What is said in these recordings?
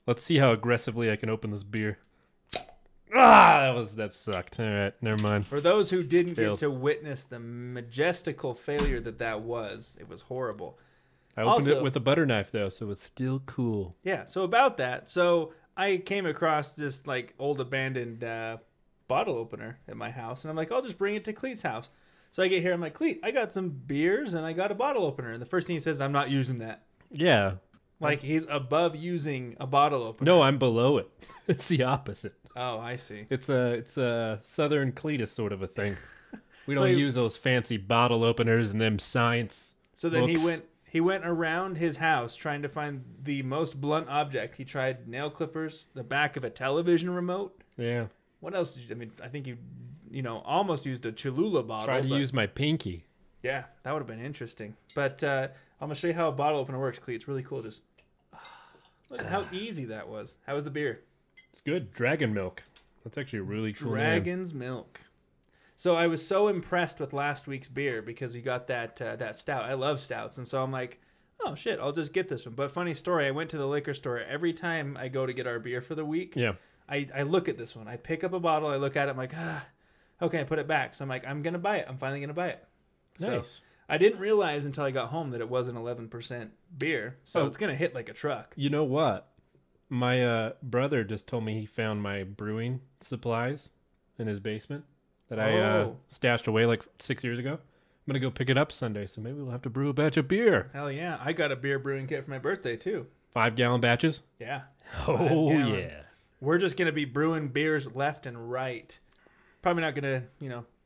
Let's see how aggressively I can open this beer. That sucked. All right, never mind. For those who didn't Failed. get to witness the majestical failure that was, it was horrible. I opened Also- it with a butter knife though, so it's still cool. Yeah, so about that. So I came across this like old abandoned bottle opener at my house, and I'm like, I'll just bring it to Cleet's house. So I get here, I'm like, Cleet, I got some beers and I got a bottle opener. And the first thing he says, I'm not using that. Yeah. Like he's above using a bottle opener. No, I'm below it. It's the opposite. Oh, I see. It's a Southern Cletus sort of a thing. We So don't you- use those fancy bottle openers and them science. So then books. he went around his house trying to find the most blunt object. He tried nail clippers, the back of a television remote. Yeah. What else did you? I mean, I think you almost used a Cholula bottle. Try to but- use my pinky. Yeah, that would have been interesting. But I'm gonna show you how a bottle opener works, Cleet. It's really cool. Just look at how easy that was. How was the beer? It's good. Dragon milk. That's actually a really cool name. Dragon's milk. So I was so impressed with last week's beer because we got that stout. I love stouts, and so I'm like, oh shit, I'll just get this one. But funny story, I went to the liquor store every time I go to get our beer for the week. Yeah. I look at this one. I pick up a bottle. I look at it. I'm like, how can I put it back? So I'm like, I'm gonna buy it. I'm finally gonna buy it. So Nice. I didn't realize until I got home that it was an 11% beer. So Oh. it's gonna hit like a truck. You know what? My brother just told me he found my brewing supplies in his basement that I Oh. stashed away like 6 years ago. I'm going to go pick it up Sunday, so maybe we'll have to brew a batch of beer. Hell yeah! I got a beer brewing kit for my birthday too. 5-gallon batches? Yeah. Oh, 5-gallon. yeah. We're just gonna be brewing beers left and right. Probably not gonna,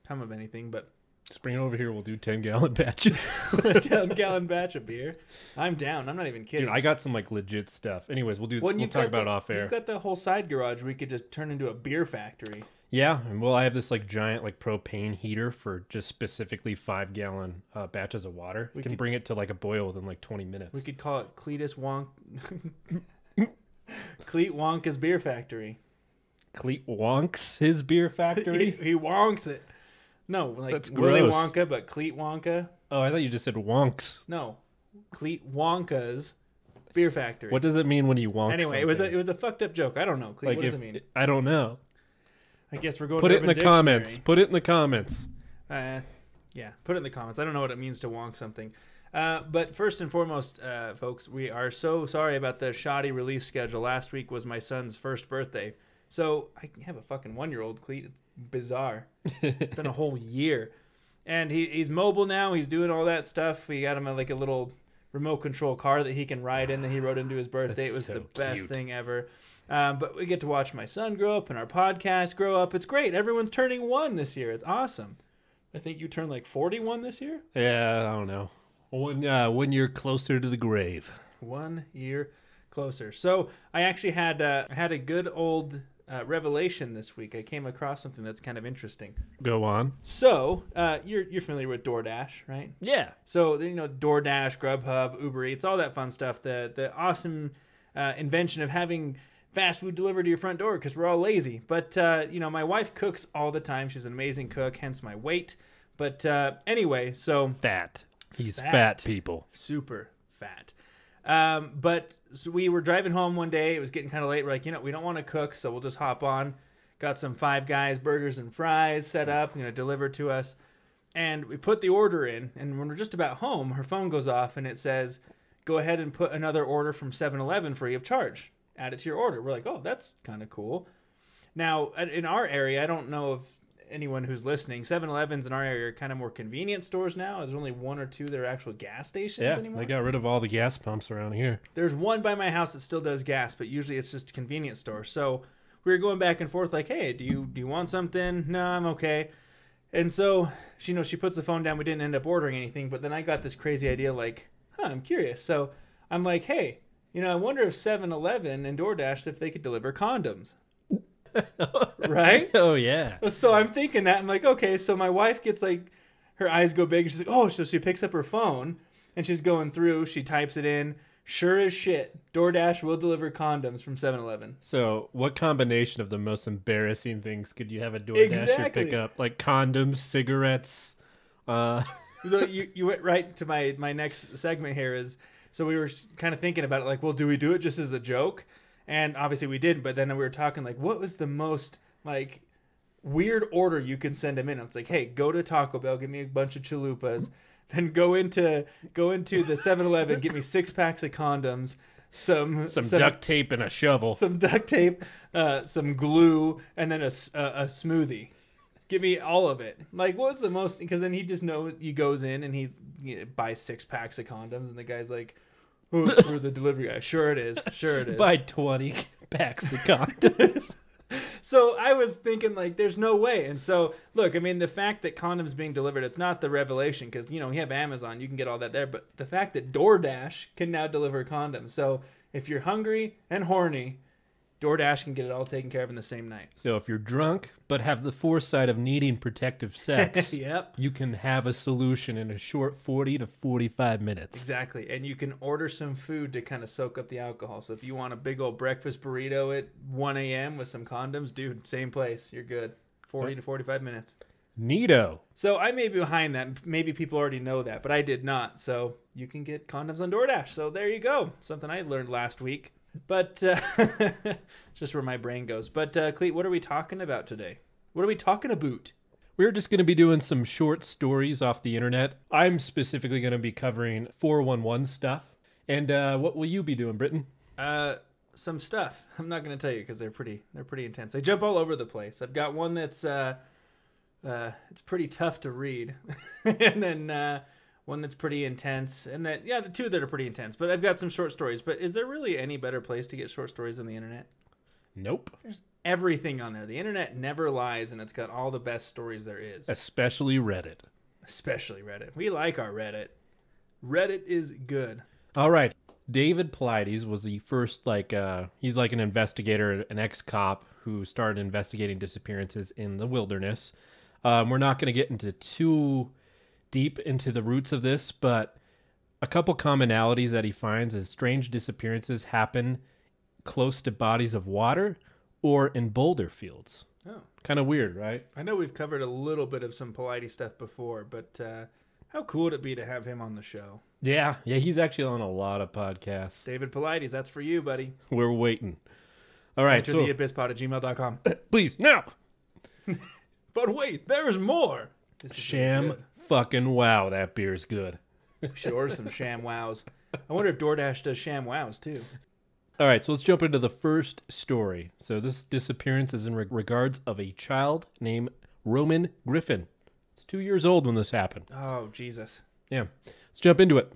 come of anything, but Just bring it over here. We'll do 10-gallon batches. a 10-gallon batch of beer. I'm down. I'm not even kidding. Dude, I got some like legit stuff. Anyways, we'll Well, we'll you've talk got about it the- off air. You've got the whole side garage we could just turn into a beer factory. Yeah, and well, I have this like giant like propane heater for just specifically 5-gallon batches of water. We can could- bring it to like a boil within like 20 minutes. We could call it Cletus Wonk. Cleet Wonka's Beer Factory. Cleet wonks his beer factory. He wonks it. No, like That's Willy gross. Wonka, but Cleet Wonka. Oh, I thought you just said wonks. No, Cleet Wonka's Beer Factory. What does it mean when you wonk? Anyway, something? it was a fucked up joke. I don't know. Cleet, like what does if it mean? I don't know. I guess we're going. Put to it in the Urban comments. Dictionary. Put it in the comments. Yeah, put it in the comments. I don't know what it means to wonk something. But first and foremost, folks, we are so sorry about the shoddy release schedule. Last week was my son's first birthday. So I have a fucking 1-year-old, Cleet. It's bizarre. It's been a whole year. And he's mobile now. He's doing all that stuff. We got him a little remote control car that he can ride in that he rode into his birthday. That's It was so the best cute. thing ever. But we get to watch my son grow up and our podcast grow up. It's great. Everyone's turning 1 this year. It's awesome. I think you turned like 41 this year. Yeah, I don't know. 1 year closer to the grave. 1 year closer. So I actually had a good old revelation this week. I came across something that's kind of interesting. Go on. So you're familiar with DoorDash, right? Yeah. So DoorDash, Grubhub, Uber Eats, all that fun stuff. The awesome invention of having fast food delivered to your front door because we're all lazy. But my wife cooks all the time. She's an amazing cook, hence my weight. But anyway, so Fat. He's Fat. fat people. super fat. But so we were driving home one day. It was getting kind of late. We're like, we don't want to cook, so we'll just hop on. Got some Five Guys burgers and fries set up, delivered to us. And we put the order in, and when we're just about home, her phone goes off, and it says, go ahead and put another order from 7-Eleven free of charge. Add it to your order. We're like, oh, that's kind of cool. Now, in our area, I don't know if anyone who's listening, 7-Elevens in our area are kind of more convenience stores now. There's only 1 or 2 that are actual gas stations Yeah, anymore. they got rid of all the gas pumps around here. There's one by my house that still does gas, but usually it's just a convenience store. So we were going back and forth like, hey, do you want something? No, I'm okay. And so she puts the phone down. We didn't end up ordering anything, but then I got this crazy idea like, I'm curious. So I'm like, hey, I wonder if 7-Eleven and DoorDash, if they could deliver condoms. Right? Oh, yeah. So I'm thinking that. I'm like, okay. So my wife gets like, her eyes go big. She's like, oh, so she picks up her phone and she's going through. She types it in. Sure as shit, DoorDash will deliver condoms from 7-Eleven. So, what combination of the most embarrassing things could you have a DoorDasher Exactly. pick up? Like condoms, cigarettes. So you went right to my next segment here is, so we were kind of thinking about it like, well, do we do it just as a joke? And obviously we didn't, but then we were talking like, what was the most like weird order you can send him in? It's like, hey, go to Taco Bell, give me a bunch of chalupas, then go into the 7-Eleven, get me 6 packs of condoms, some duct tape and a shovel, some duct tape, some glue, and then a smoothie. Give me all of it. Like, what was the most? Because then he just knows he goes in and he buys 6 packs of condoms, and the guy's like, "Oh, it's for the delivery guy." Sure it is. Sure it is. Buy 20 packs of condoms. So I was thinking, like, there's no way. And so, look, I mean, the fact that condoms being delivered, it's not the revelation because, you know, you have Amazon, you can get all that there. But the fact that DoorDash can now deliver condoms. So if you're hungry and horny, DoorDash can get it all taken care of in the same night. So if you're drunk but have the foresight of needing protective sex, yep, you can have a solution in a short 40 to 45 minutes. Exactly. And you can order some food to kind of soak up the alcohol. So if you want a big old breakfast burrito at 1 a.m. with some condoms, dude, same place. You're good. 40 to 45 minutes. Neato. So I may be behind that. Maybe people already know that, but I did not. So you can get condoms on DoorDash. So there you go. Something I learned last week. But just where my brain goes. But Cleet, what are we talking about today? What are we talking about? We're just going to be doing some short stories off the internet. I'm specifically going to be covering 411 stuff. And what will you be doing, Britton? Some stuff. I'm not going to tell you because they're pretty intense. They jump all over the place. I've got one that's it's pretty tough to read, and then one that's pretty intense, and then the two that are pretty intense. But I've got some short stories. But is there really any better place to get short stories than the internet? Nope. There's everything on there. The internet never lies, and it's got all the best stories there is. Especially Reddit. Especially Reddit. We like our Reddit. Reddit is good. All right. David Pilates was the first, he's like an investigator, an ex-cop who started investigating disappearances in the wilderness. We're not going to get into too deep into the roots of this, but a couple commonalities that he finds is strange disappearances happen close to bodies of water or in boulder fields. Oh. Kind of weird, right? I know we've covered a little bit of some Pilates stuff before, but how cool would it be to have him on the show? Yeah, he's actually on a lot of podcasts. David Pilates, that's for you, buddy. We're waiting. All right, Entertheabysspod@gmail.com. Please, now. But wait, there's more. Sham fucking wow, that beer is good. We should order some Sham Wows. I wonder if DoorDash does Sham Wows, too. All right, so let's jump into the first story. So this disappearance is in regards of a child named Roman Griffin. It's 2 years old when this happened. Oh, Jesus. Yeah. Let's jump into it.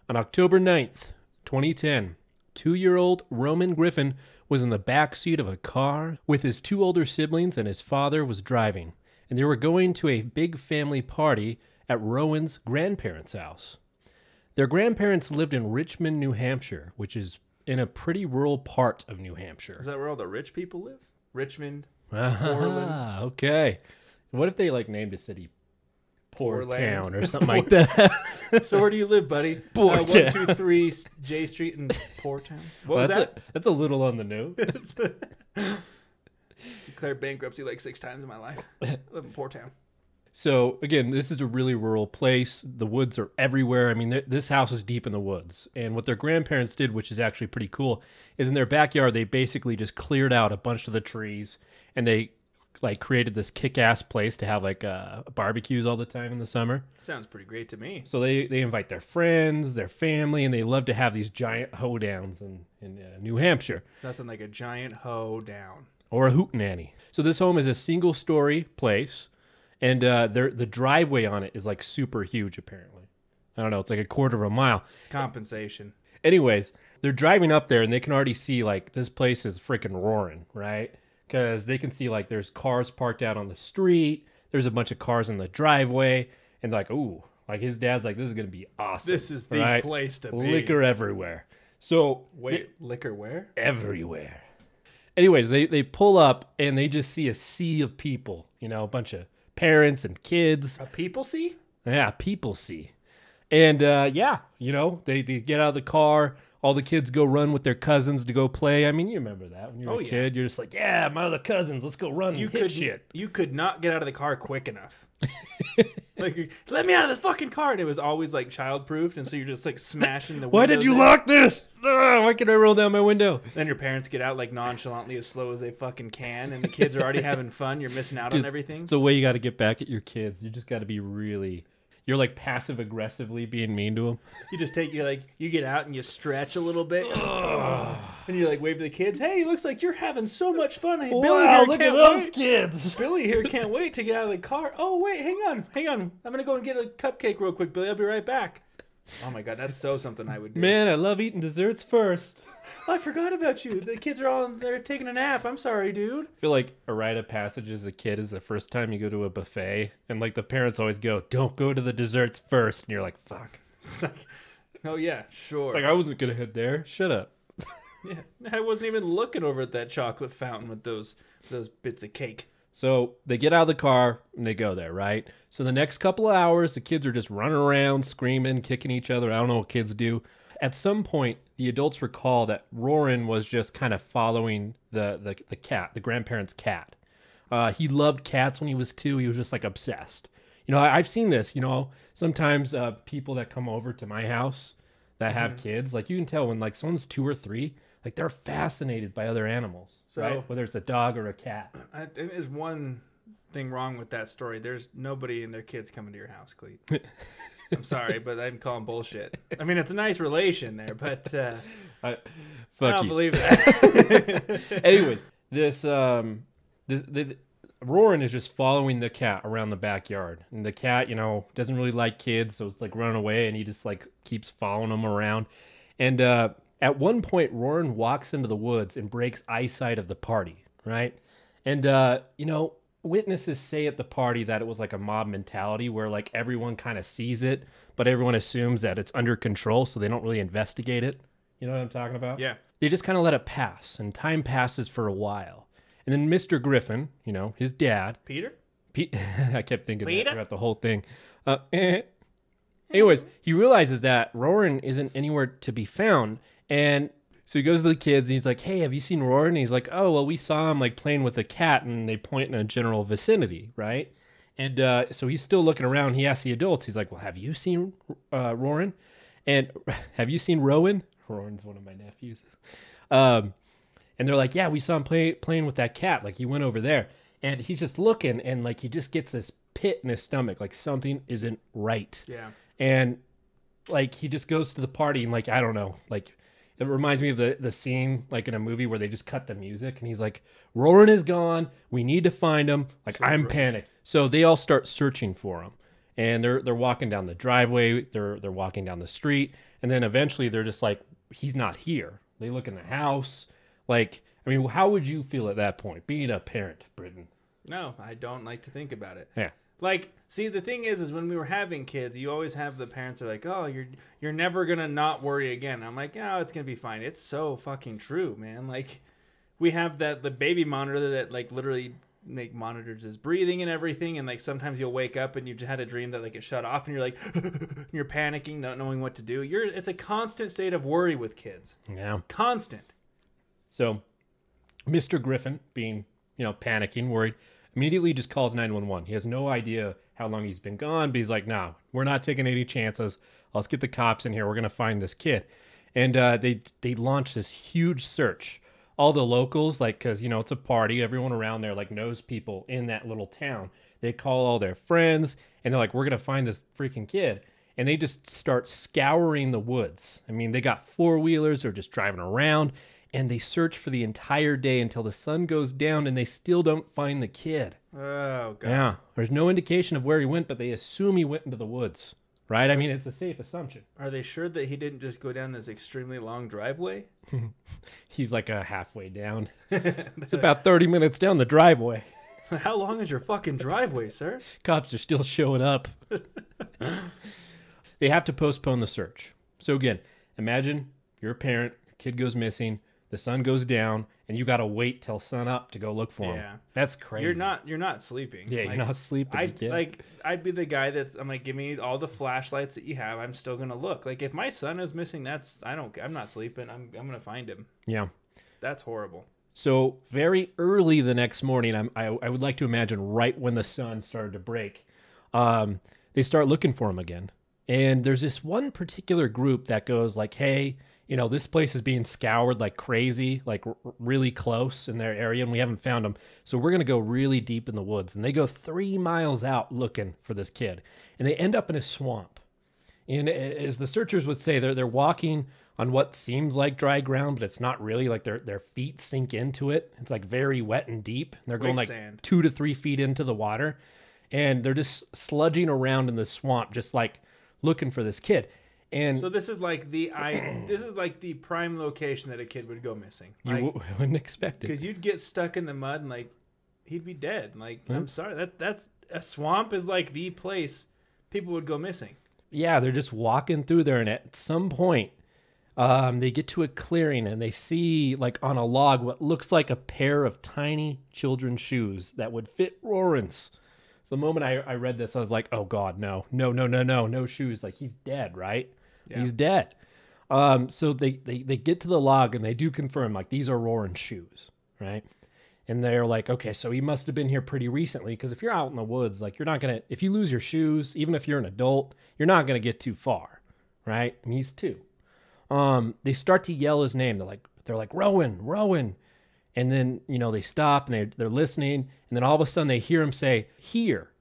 On October 9th, 2010, 2-year-old Roman Griffin was in the back seat of a car with his 2 older siblings, and his father was driving. And they were going to a big family party at Rowan's grandparents' house. Their grandparents lived in Richmond, New Hampshire, which is in a pretty rural part of New Hampshire. Is that where all the rich people live? Richmond, Portland. Okay. What if they named a city Poor Portland. Town or something like that? So where do you live, buddy? Poor Town. 123 J Street in Poor Town. What was that? That's a little on the nose. Declared bankruptcy 6 times in my life. I live in Poor Town. So, again, this is a really rural place. The woods are everywhere. I mean, this house is deep in the woods. And what their grandparents did, which is actually pretty cool, is in their backyard, they basically just cleared out a bunch of the trees. And they, created this kick-ass place to have, barbecues all the time in the summer. Sounds pretty great to me. So they invite their friends, their family, and they love to have these giant hoedowns in New Hampshire. Nothing like a giant hoedown. Or a hootenanny. So this home is a single-story place. And the driveway on it is super huge, apparently. I don't know. It's a quarter of a mile. It's compensation. Anyways, they're driving up there and they can already see this place is freaking roaring, right? Because they can see there's cars parked out on the street. There's a bunch of cars in the driveway. And ooh, his dad's this is going to be awesome. This is the place to be. Liquor everywhere. So wait, liquor where? Everywhere. Anyways, they pull up and they just see a sea of people, a bunch of parents and kids. A people see? Yeah, people see. And they get out of the car. All the kids go run with their cousins to go play. I mean, you remember that when you were a kid. You're just yeah, my other cousins, let's go run and hit shit. You could not get out of the car quick enough. Like, let me out of this fucking car. And it was always like child-proofed, and so you're just like smashing the windows. Why did you lock this? Why can I roll down my window? Then your parents get out like nonchalantly as slow as they fucking can, and the kids are already having fun. You're missing out on everything. It's a way you got to get back at your kids. You just got to be really... You're like passive aggressively being mean to them. You just you get out and you stretch a little bit. And you like wave to the kids. Hey, looks like you're having so much fun. Hey, Billy here look at can't those wait. kids. Billy here can't wait to get out of the car. Oh, wait, hang on. I'm going to go and get a cupcake real quick, Billy. I'll be right back. Oh my God, that's so something I would do. Man, I love eating desserts first. I forgot about you. The kids are all there taking a nap. I'm sorry, dude. I feel like a rite of passage as a kid is the first time you go to a buffet, and like the parents always go, "Don't go to the desserts first," and you're like, "Fuck." It's like, oh yeah, sure. It's like I wasn't gonna head there. Shut up. Yeah, I wasn't even looking over at that chocolate fountain with those bits of cake. So they get out of the car and they go there, right? So the next couple of hours, the kids are just running around, screaming, kicking each other. I don't know what kids do. At some point, the adults recall that Roran was just kind of following the cat, the grandparents' cat. He loved cats when he was 2. He was just like obsessed. You know, I've seen this, you know, sometimes people that come over to my house that have kids, like you can tell when like someone's 2 or 3, like they're fascinated by other animals, So, right? Whether it's a dog or a cat. There's one thing wrong with that story. There's nobody and their kids coming to your house, Cleet. I'm sorry, but I'm calling bullshit. I mean, it's a nice relation there, but I don't believe that. Anyways, Roran is just following the cat around the backyard, and the cat, you know, doesn't really like kids, so it's like running away, and he just like keeps following them around. And at one point, Roran walks into the woods and breaks eyesight of the party, right? And you know, witnesses say at the party that it was like a mob mentality where like everyone kind of sees it, but everyone assumes that it's under control, so they don't really investigate it. You know what I'm talking about? Yeah. They just kind of let it pass, and time passes for a while. And then Mr. Griffin, you know, his dad. Peter? I kept thinking Peter? that throughout the whole thing. Anyways, he realizes that Roran isn't anywhere to be found, and so he goes to the kids and he's like, "Hey, have you seen Roran?" And he's like, "Oh, well, we saw him like playing with a cat," and they point in a general vicinity, right? And so he's still looking around. He asks the adults, he's like, "Well, have you seen Roran? And have you seen Rowan?" Rowan's one of my nephews. And they're like, "Yeah, we saw him playing with that cat. Like he went over there." And he's just looking, and like he just gets this pit in his stomach, like something isn't right. Yeah. And like he just goes to the party, and like I don't know, like. It reminds me of the scene like in a movie where they just cut the music and he's like, "Roran is gone. We need to find him." Like, I'm panicked. So they all start searching for him. And they're walking down the driveway, they're walking down the street, and then eventually they're just like, "He's not here." They look in the house. Like, I mean, how would you feel at that point, being a parent, Britton? No, I don't like to think about it. Yeah. Like, see, the thing is when we were having kids, you always have the parents are like, "Oh, you're never gonna not worry again." I'm like, "Oh, it's gonna be fine." It's so fucking true, man. Like, we have the baby monitor that like literally monitors his breathing and everything, and like sometimes you'll wake up and you just had a dream that like it shut off, and you're like, you're panicking, not knowing what to do. It's a constant state of worry with kids. Yeah. Constant. So, Mr. Griffin, being panicking, worried, immediately just calls 911. He has no idea how long he's been gone, but he's like, "No, we're not taking any chances. Let's get the cops in here. We're going to find this kid." And they launch this huge search. All the locals, like, because, it's a party. Everyone around there, like, knows people in that little town. They call all their friends, and they're like, "We're going to find this freaking kid." And they just start scouring the woods. I mean, they got four-wheelers. They're just driving around. And they search for the entire day until the sun goes down, and they still don't find the kid. Oh, God. Yeah. There's no indication of where he went, but they assume he went into the woods, right? I mean, it's a safe assumption. Are they sure that he didn't just go down this extremely long driveway? He's like halfway down. It's about 30 minutes down the driveway. How long is your fucking driveway, sir? Cops are still showing up. They have to postpone the search. So again, imagine you're a parent, kid goes missing, the sun goes down, and you got to wait till sun up to go look for him. Yeah. That's crazy. You're not sleeping. Yeah, you're not sleeping. I'd be the guy I'm like, "Give me all the flashlights that you have. I'm still gonna look." Like, if my son is missing, I'm not sleeping. I'm gonna find him. Yeah. That's horrible. So very early the next morning, I would like to imagine right when the sun started to break, They start looking for him again. And there's this one particular group that goes like, hey, you know, this place is being scoured like crazy, like really close in their area, and we haven't found him. So we're going to go really deep in the woods. And they go 3 miles out looking for this kid. And they end up in a swamp. And as the searchers would say, they're walking on what seems like dry ground, but it's not really. Like their feet sink into it. It's like very wet and deep. They're going like 2 to 3 feet into the water. And they're just sludging around in the swamp, just like looking for this kid. And so this is like the prime location that a kid would go missing. You like, wouldn't expect it. Because you'd get stuck in the mud and like he'd be dead. Like I'm sorry, that's a swamp is like the place people would go missing. Yeah, they're just walking through there, and at some point, they get to a clearing, and they see like on a log what looks like a pair of tiny children's shoes that would fit Roran's. So the moment I read this, I was like, oh God, no shoes. Like he's dead, right? Yeah. He's dead. So they get to the log, and they do confirm like these are Roran's shoes, right? And they're like, okay, so he must have been here pretty recently, because if you're out in the woods, like you're not going to, if you lose your shoes, even if you're an adult, you're not going to get too far, right? And he's 2. They start to yell his name. They're like, Rowan. And then, you know, they stop and they're listening. And then all of a sudden they hear him say, here.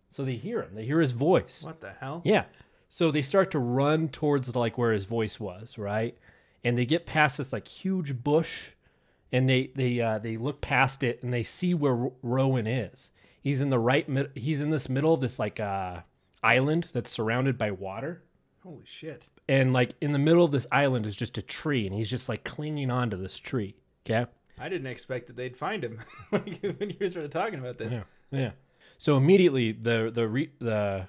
So they hear him. They hear his voice. What the hell? Yeah. So they start to run towards like where his voice was, right? And they get past this like huge bush. And they look past it and they see where Rowan is. He's in he's in this middle of this like island that's surrounded by water. Holy shit. And like in the middle of this island is just a tree, and he's just like clinging onto this tree. Okay? I didn't expect that they'd find him when you started talking about this. Yeah. So immediately the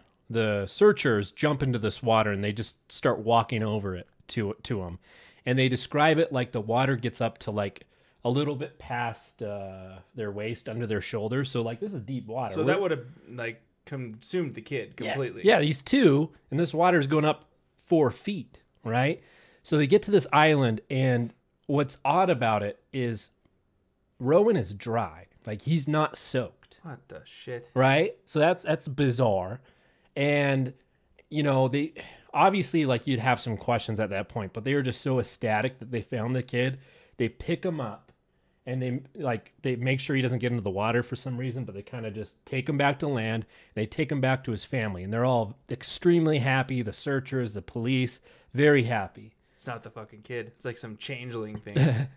searchers jump into this water, and they just start walking over it to him. And they describe it like the water gets up to like a little bit past their waist, under their shoulders. So like this is deep water. So that would have like consumed the kid completely. Yeah, he's 2, and this water is going up 4 feet, right? So they get to this island, and what's odd about it is Rowan is dry. Like he's not soaked. What the shit? Right? So that's bizarre. And you know, they obviously like you'd have some questions at that point, but they were just so ecstatic that they found the kid. They pick him up, and they make sure he doesn't get into the water for some reason, but they kind of just take him back to land. They take him back to his family, and they're all extremely happy. The searchers, the police, very happy. It's not the fucking kid. It's like some changeling thing.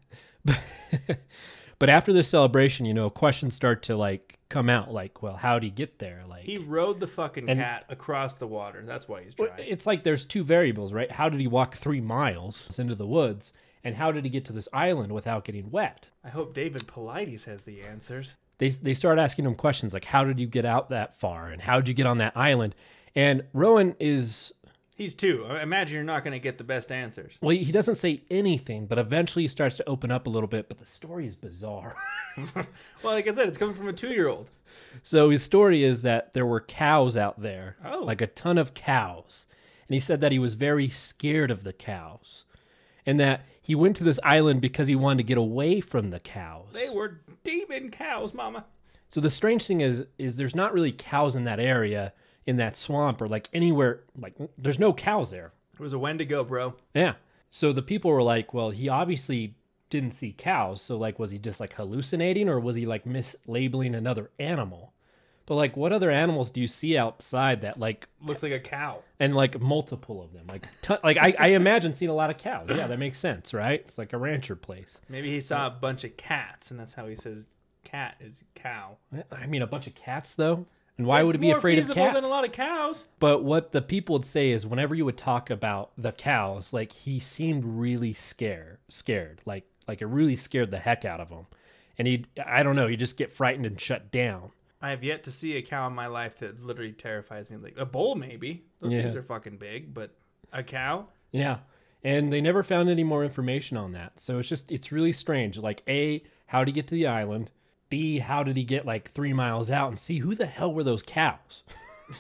But after this celebration, you know, questions start to like come out, like, well, how'd he get there? Like he rode the fucking cat across the water. That's why he's dry. It's like there's 2 variables, right? How did he walk 3 miles into the woods? And how did he get to this island without getting wet? I hope David Paulides has the answers. They start asking him questions like, how did you get out that far? And how did you get on that island? And Rowan is... He's 2. I imagine you're not going to get the best answers. Well, he doesn't say anything, but eventually he starts to open up a little bit. But the story is bizarre. Well, like I said, it's coming from a 2-year-old. So his story is that there were cows out there. Oh. Like a ton of cows. And he said that he was very scared of the cows. And that he went to this island because he wanted to get away from the cows. They were demon cows, mama. So the strange thing is there's not really cows in that area, in that swamp, or like anywhere. Like there's no cows there. It was a Wendigo, bro. Yeah. So the people were like, well, he obviously didn't see cows. So like, was he just like hallucinating, or was he like mislabeling another animal? But like, what other animals do you see outside that like looks like a cow? And like multiple of them, like I imagine seeing a lot of cows. Yeah, that makes sense, right? It's like a rancher place. Maybe he saw a bunch of cats, and that's how he says cat is cow. I mean, a bunch of cats though, and why would it be afraid of cats? It's more feasible than a lot of cows. But what the people would say is, whenever you would talk about the cows, like he seemed really scared, like it really scared the heck out of him, and I don't know, he'd just get frightened and shut down. I have yet to see a cow in my life that literally terrifies me. Like a bull, maybe. Those things are fucking big, but a cow? Yeah. And they never found any more information on that. So it's really strange. Like, A, how did he get to the island? B, how did he get like 3 miles out? And C, who the hell were those cows?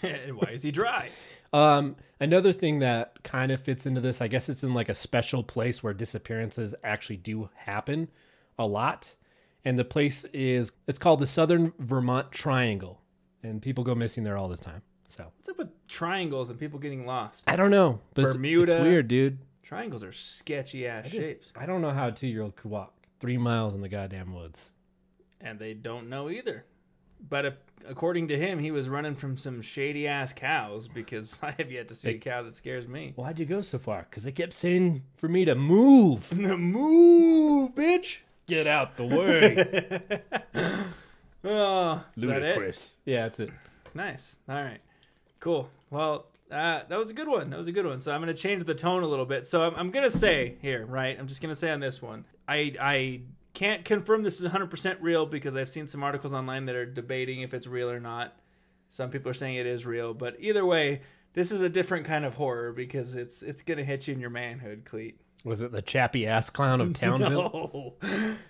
And why is he dry? Another thing that kind of fits into this, I guess it's in like a special place where disappearances actually do happen a lot. And the place it's called the Southern Vermont Triangle. And people go missing there all the time. So What's up with triangles and people getting lost? I don't know, but Bermuda. it's weird, dude. Triangles are sketchy ass shapes. I don't know how a 2-year-old could walk 3 miles in the goddamn woods. And they don't know either. But according to him, he was running from some shady ass cows, because I have yet to see a cow that scares me. Why'd you go so far? Because they kept saying for me to move. Move, bitch. Get out the way. Oh, Ludicrous. Yeah, that's it. Nice. All right. Cool. Well, that was a good one. So I'm going to change the tone a little bit. So I'm going to say here, right? I'm just going to say on this one, I can't confirm this is 100% real, because I've seen some articles online that are debating if it's real or not. Some people are saying it is real, but either way, this is a different kind of horror, because it's going to hit you in your manhood, Cleet. Was it the chappy ass clown of Townville? No,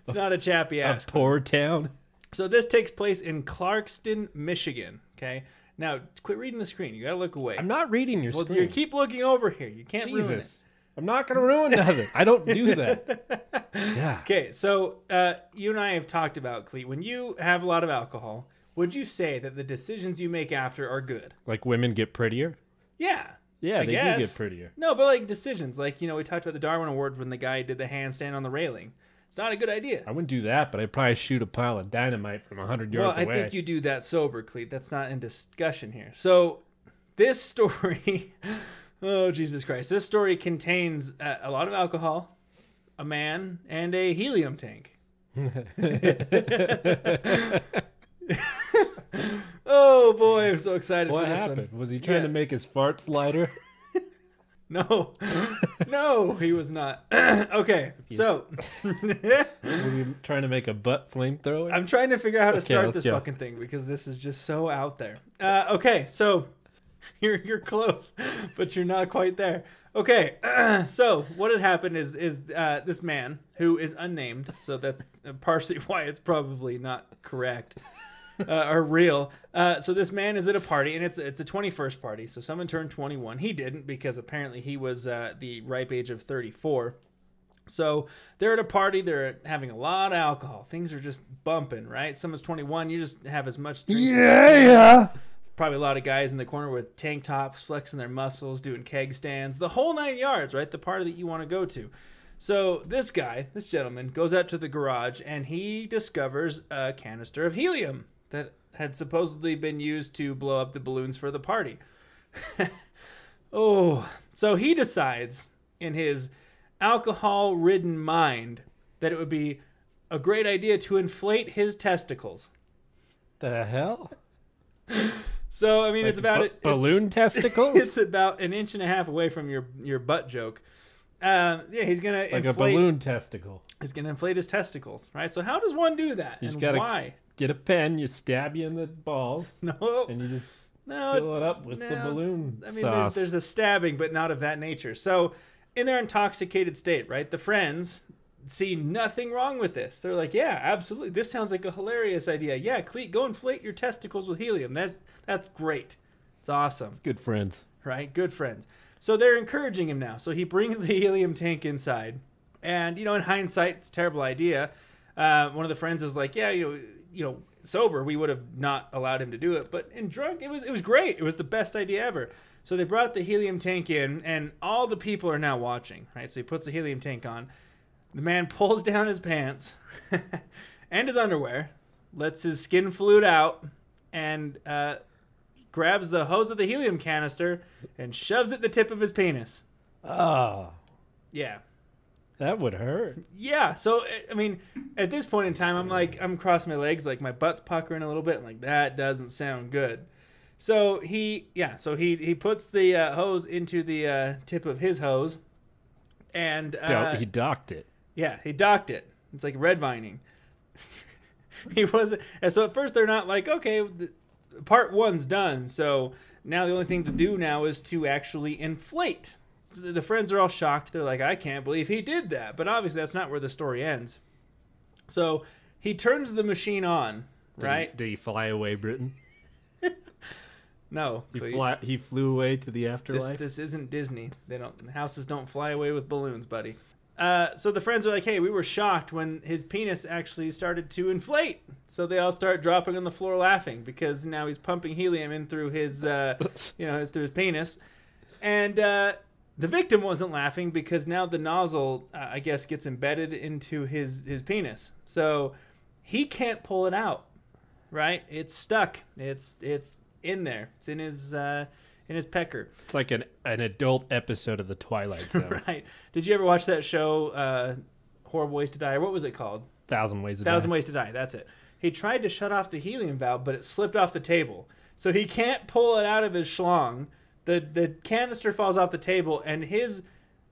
it's not a chappy ass clown. Poor town. So this takes place in Clarkston, Michigan. Okay. Now, quit reading the screen. You got to look away. I'm not reading your screen. You keep looking over here. You can't ruin it. I'm not going to ruin nothing. I don't do that. Yeah. Okay, so you and I have talked about, Cleet, when you have a lot of alcohol, would you say that the decisions you make after are good? Like women get prettier? Yeah. Yeah, they do get prettier. No, but like decisions. Like, we talked about the Darwin Awards when the guy did the handstand on the railing. It's not a good idea. I wouldn't do that, but I'd probably shoot a pile of dynamite from 100 yards away. Well, I think you do that sober, Cleet. That's not in discussion here. So this story... Oh, Jesus Christ. This story contains a lot of alcohol, a man, and a helium tank. Oh, boy. I'm so excited for this happened? one. Was he trying to make his farts lighter? No. No, he was not. Okay, so. Was he trying to make a butt flamethrower? I'm trying to figure out how to start this fucking thing, because this is just so out there. Okay, so... You're close, but you're not quite there. Okay, so what had happened is this man, who is unnamed, so that's partially why it's probably not correct or real. So this man is at a party, and it's a 21st party. So someone turned 21. He didn't, because apparently he was the ripe age of 34. So they're at a party. They're having a lot of alcohol. Things are just bumping, right? Someone's 21. You just have as much drinks. Yeah. Probably a lot of guys in the corner with tank tops, flexing their muscles, doing keg stands, the whole 9 yards, right? The party that you want to go to. So this gentleman, goes out to the garage, and he discovers a canister of helium that had supposedly been used to blow up the balloons for the party. Oh, so he decides in his alcohol-ridden mind that it would be a great idea to inflate his testicles. The hell? So, I mean, like it's about balloon testicles? It's about 1.5 inches away from your butt joke. Yeah, he's going to inflate. Like a balloon testicle. He's going to inflate his testicles, right? So how does one do that? You just and gotta why? Get a pen, you stab you in the balls. No. And you just fill it up with the balloon sauce. There's a stabbing, but not of that nature. So, in their intoxicated state, right, the friends see nothing wrong with this. They're like, yeah, absolutely. This sounds like a hilarious idea. Yeah, Cleet, go inflate your testicles with helium. That's great. It's awesome. It's good friends. Right? Good friends. So they're encouraging him now. So he brings the helium tank inside. And, in hindsight, it's a terrible idea. One of the friends is like, yeah, sober, we would have not allowed him to do it. But in drunk, it was great. It was the best idea ever. So they brought the helium tank in, and all the people are now watching, right? So he puts the helium tank on. The man pulls down his pants and his underwear, lets his skin flute out, and grabs the hose of the helium canister and shoves it in the tip of his penis. Oh. Yeah. That would hurt. Yeah. So, I mean, at this point in time, I'm crossing my legs, like my butt's puckering a little bit. I'm like, that doesn't sound good. So he puts the hose into the tip of his hose, and he docked it. Yeah, he docked it. It's like red vining. He wasn't, and so at first they're not like, okay, part one's done. So now the only thing to do now is to actually inflate. The friends are all shocked. They're like, I can't believe he did that. But obviously that's not where the story ends. So he turns the machine on, right? Did he fly away, Britain? No. He flew away to the afterlife? This isn't Disney. Houses don't fly away with balloons, buddy. So the friends are like, hey, we were shocked when his penis actually started to inflate. So they all start dropping on the floor laughing because now he's pumping helium in through his, through his penis. And the victim wasn't laughing because now the nozzle, I guess, gets embedded into his penis. So he can't pull it out, right? It's stuck. It's in there. It's in his pecker. It's like an adult episode of The Twilight Zone. Right. Did you ever watch that show, Horrible Ways to Die? Or what was it called? 1,000 Ways to Die. 1,000 Ways to Die. That's it. He tried to shut off the helium valve, but it slipped off the table. So he can't pull it out of his schlong. The canister falls off the table, and his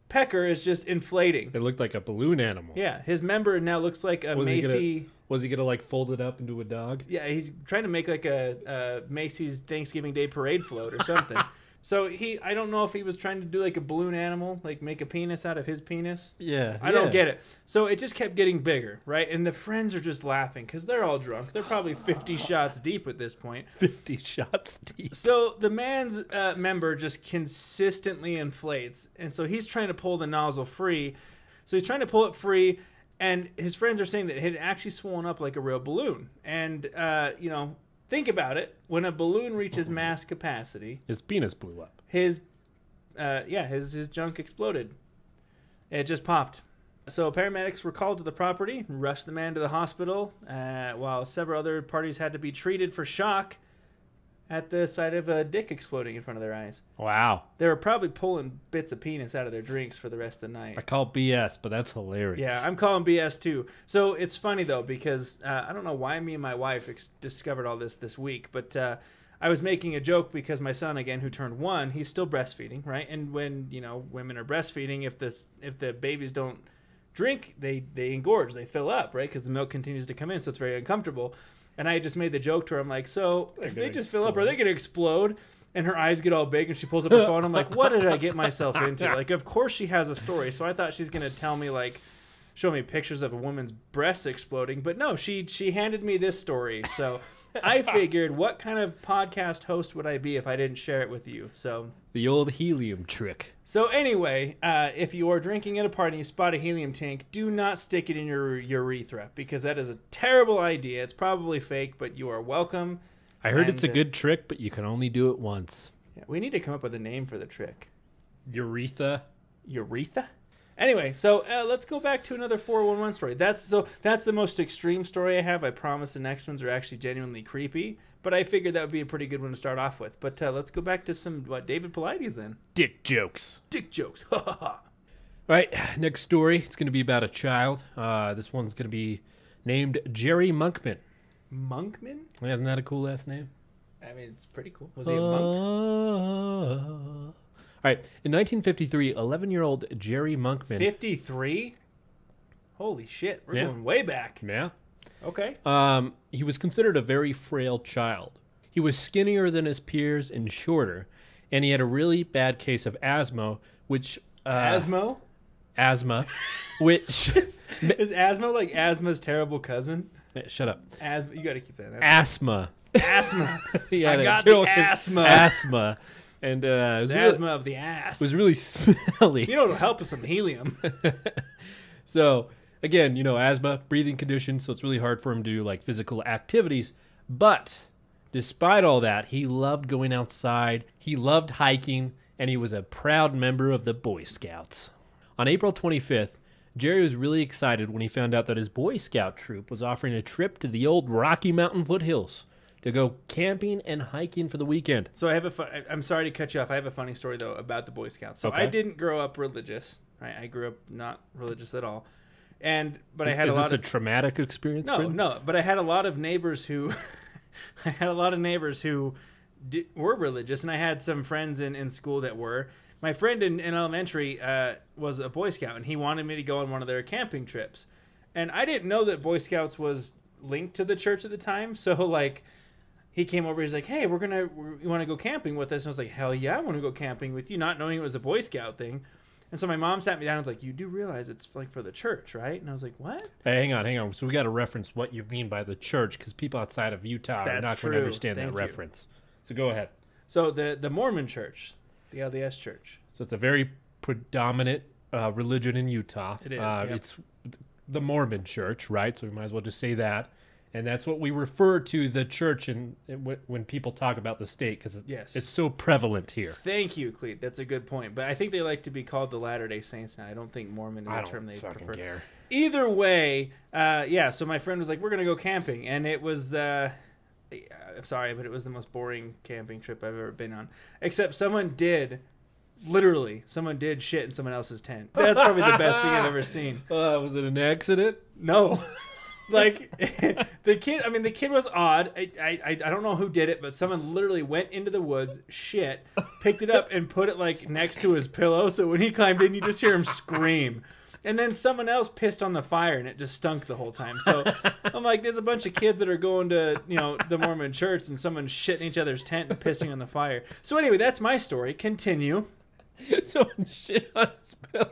pecker is just inflating. It looked like a balloon animal. Yeah. His member now looks like a Macy... Was he going to, like, fold it up into a dog? Yeah, he's trying to make, like, a Macy's Thanksgiving Day parade float or something. So I don't know if he was trying to do like a balloon animal, like make a penis out of his penis. Yeah. I don't get it. So it just kept getting bigger, right? And the friends are just laughing because they're all drunk. They're probably 50 shots deep at this point. 50 shots deep. So the man's member just consistently inflates. And so he's trying to pull the nozzle free. So he's trying to pull it free. And his friends are saying that it had actually swollen up like a real balloon. And, think about it. When a balloon reaches mass capacity, his penis blew up. His junk exploded. It just popped. So paramedics were called to the property, rushed the man to the hospital, while several other parties had to be treated for shock at the sight of a dick exploding in front of their eyes. Wow. They were probably pulling bits of penis out of their drinks for the rest of the night. I call BS, but that's hilarious. Yeah, I'm calling BS too. So it's funny though, because I don't know why me and my wife discovered all this week, but I was making a joke because my son, again, who turned 1, he's still breastfeeding, right? And when, women are breastfeeding, if the babies don't drink, they engorge, they fill up, right? Because the milk continues to come in, so it's very uncomfortable. And I just made the joke to her. I'm like, so if they just fill up, are they going to explode? And her eyes get all big and she pulls up her phone. I'm like, what did I get myself into? Like, of course she has a story. So I thought she's going to tell me, like, show me pictures of a woman's breasts exploding. But no, she handed me this story. So I figured, what kind of podcast host would I be if I didn't share it with you? So the old helium trick. So anyway, if you are drinking at a party and you spot a helium tank, do not stick it in your urethra because that is a terrible idea. It's probably fake, but you are welcome. I heard it's a good trick, but you can only do it once. Yeah, we need to come up with a name for the trick. Urethra? Anyway, so let's go back to another 411 story. That's the most extreme story I have. I promise the next ones are actually genuinely creepy, but I figured that would be a pretty good one to start off with. But let's go back to some David Paulides then. Dick jokes. All right, next story. It's going to be about a child. This one's going to be named Jerry Monkman. Monkman? Isn't that a cool last name? I mean, it's pretty cool. Was he a monk? All right, in 1953, 11-year-old Jerry Monkman... 53? Holy shit, we're going way back. Yeah. Okay. He was considered a very frail child. He was skinnier than his peers and shorter, and he had a really bad case of asthma, which... Asthma, which... Is asthma like asthma's terrible cousin? Hey, shut up. Asthma, you gotta keep that. Asthma. Asthma. I got the asthma. Asthma. And it was asthma of the ass. It was really smelly. You know what'll help with some helium. So, again, asthma, breathing condition, so it's really hard for him to do, like, physical activities. But despite all that, he loved going outside, he loved hiking, and he was a proud member of the Boy Scouts. On April 25th, Jerry was really excited when he found out that his Boy Scout troop was offering a trip to the old Rocky Mountain foothills to go camping and hiking for the weekend. So I'm sorry to cut you off. I have a funny story, though, about the Boy Scouts. So okay. I didn't grow up religious. Right? I grew up not religious at all. Is this a traumatic experience? No, but I had a lot of neighbors who were religious, and I had some friends in school that were. My friend in elementary was a Boy Scout, and he wanted me to go on one of their camping trips. And I didn't know that Boy Scouts was linked to the church at the time, so, like, he came over, he's like, hey, you want to go camping with us? And I was like, hell yeah, I want to go camping with you, not knowing it was a Boy Scout thing. And so my mom sat me down and was like, you do realize it's, like, for the church, right? And I was like, what? Hey, hang on. So we got to reference what you mean by the church, because people outside of Utah are not going to understand that reference. So go ahead. So the Mormon church, the LDS church. So it's a very predominant religion in Utah. It is, yep. It's the Mormon church, right? So we might as well just say that. And that's what we refer to the church when people talk about the state, because it's so prevalent here. Thank you, Cleet. That's a good point. But I think they like to be called the Latter-day Saints now. I don't think Mormon is a term they prefer. Care. Either way, so my friend was like, we're going to go camping. And it was, I'm sorry, but it was the most boring camping trip I've ever been on. Except someone did shit in someone else's tent. That's probably the best thing I've ever seen. Was it an accident? No. Like, the kid was odd. I don't know who did it, but someone literally went into the woods, shit, picked it up, and put it, like, next to his pillow. So when he climbed in, you just hear him scream. And then someone else pissed on the fire, and it just stunk the whole time. So I'm like, there's a bunch of kids that are going to, the Mormon church, and someone's shitting each other's tent and pissing on the fire. So anyway, that's my story. Continue. Someone shit on his pillow.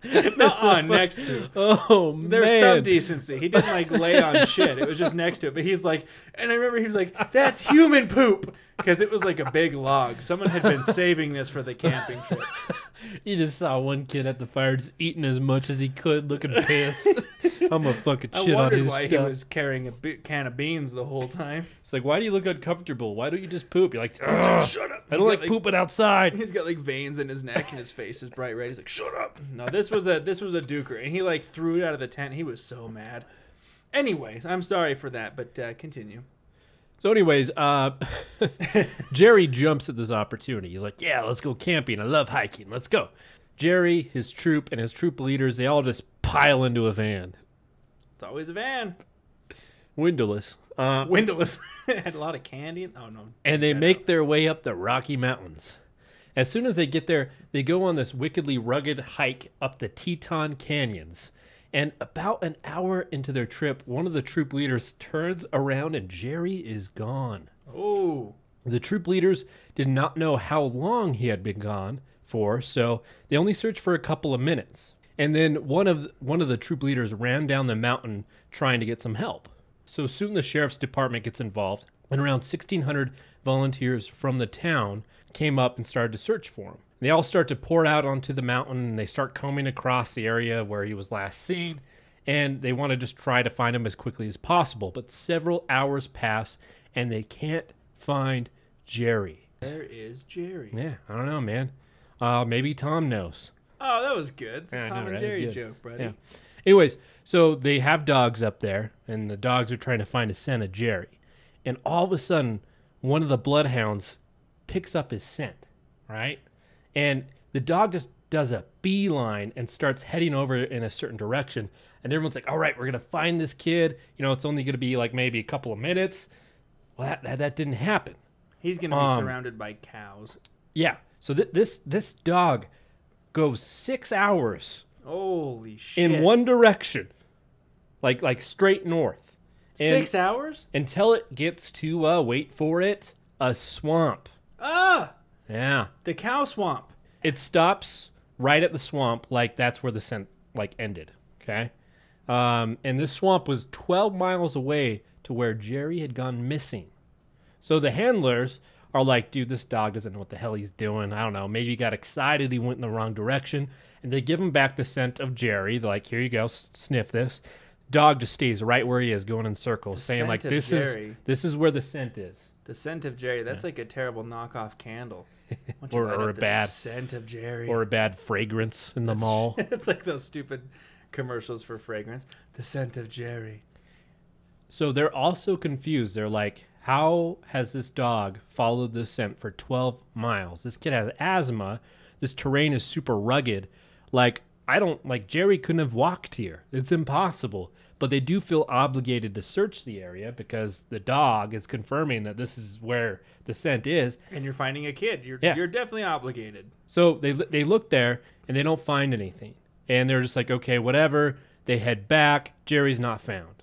Next to. Oh, man. There's some decency. He didn't, like, lay on shit. It was just next to it. But he's like, and I remember he was like, that's human poop. Because it was like a big log. Someone had been saving this for the camping trip. You just saw one kid at the fire just eating as much as he could, looking pissed. I'm gonna fucking shit on his stuff. I wondered why he was carrying a can of beans the whole time. It's like, why do you look uncomfortable? Why don't you just poop? You're like, shut up. I don't like pooping outside. He's got like veins in his neck and his face is bright red. He's like, shut up. No, this was a duker, and he like threw it out of the tent. He was so mad. Anyways, I'm sorry for that, but continue. So anyways, Jerry jumps at this opportunity. He's like, yeah, let's go camping. I love hiking. Let's go. Jerry, his troop, and his troop leaders, they all just pile into a van. It's always a van. Windowless. Windowless. Had a lot of candy. Oh, no. And they make their way up the Rocky Mountains. As soon as they get there, they go on this wickedly rugged hike up the Teton Canyons. And about an hour into their trip, one of the troop leaders turns around and Jerry is gone. Oh. The troop leaders did not know how long he had been gone for, so they only searched for a couple of minutes. And then one of the troop leaders ran down the mountain trying to get some help. So soon the sheriff's department gets involved, and around 1,600 volunteers from the town came up and started to search for him. They all start to pour out onto the mountain, and they start combing across the area where he was last seen, and they want to just try to find him as quickly as possible. But several hours pass, and they can't find Jerry. Where is Jerry? Yeah, I don't know, man. Maybe Tom knows. Oh, that was good. It's a Yeah, Tom and Jerry joke, buddy. Yeah. Anyways, so they have dogs up there, and the dogs are trying to find a scent of Jerry. And all of a sudden, one of the bloodhounds picks up his scent, right? And the dog just does a beeline and starts heading over in a certain direction. And everyone's like, all right, we're going to find this kid. It's only going to be like maybe a couple of minutes. Well, that didn't happen. He's going to be surrounded by cows. Yeah. So this dog goes 6 hours. Holy shit. In one direction. Like straight north. 6 hours? Until it gets to, wait for it, a swamp. Ah! Yeah. The cow swamp. It stops right at the swamp, like that's where the scent ended. Okay. And this swamp was 12 miles away to where Jerry had gone missing. So the handlers are like, dude, this dog doesn't know what the hell he's doing. I don't know. Maybe he got excited. He went in the wrong direction. And they give him back the scent of Jerry. They're like, here you go. Sniff this. Dog just stays right where he is, going in circles, saying like, this is where the scent is. The scent of Jerry. That's like a terrible knockoff candle. or a bad scent of Jerry. Or a bad fragrance in the mall. It's like those stupid commercials for fragrance. The scent of Jerry. So they're also confused. They're like, how has this dog followed this scent for 12 miles? This kid has asthma. This terrain is super rugged. Jerry couldn't have walked here. It's impossible. But they do feel obligated to search the area because the dog is confirming that this is where the scent is. And you're finding a kid. You're definitely obligated. So they look there and they don't find anything. And they're just like, okay, whatever. They head back. Jerry's not found.